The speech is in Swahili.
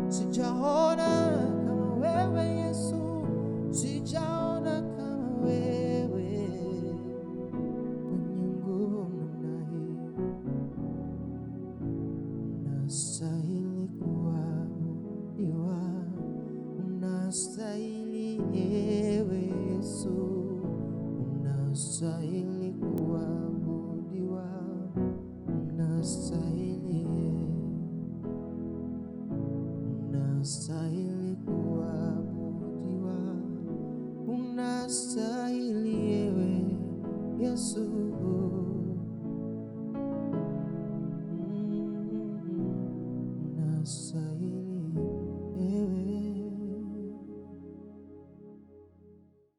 sijaona kama wewe Yesu, sijaona kama wewe mwenye nguvu namna hii. Unastahili kuabudiwa, unastahili ewe Yesu, unastahili kuabudiwa, unastahili, unastahili kuabudiwa, unastahili ewe Yesu.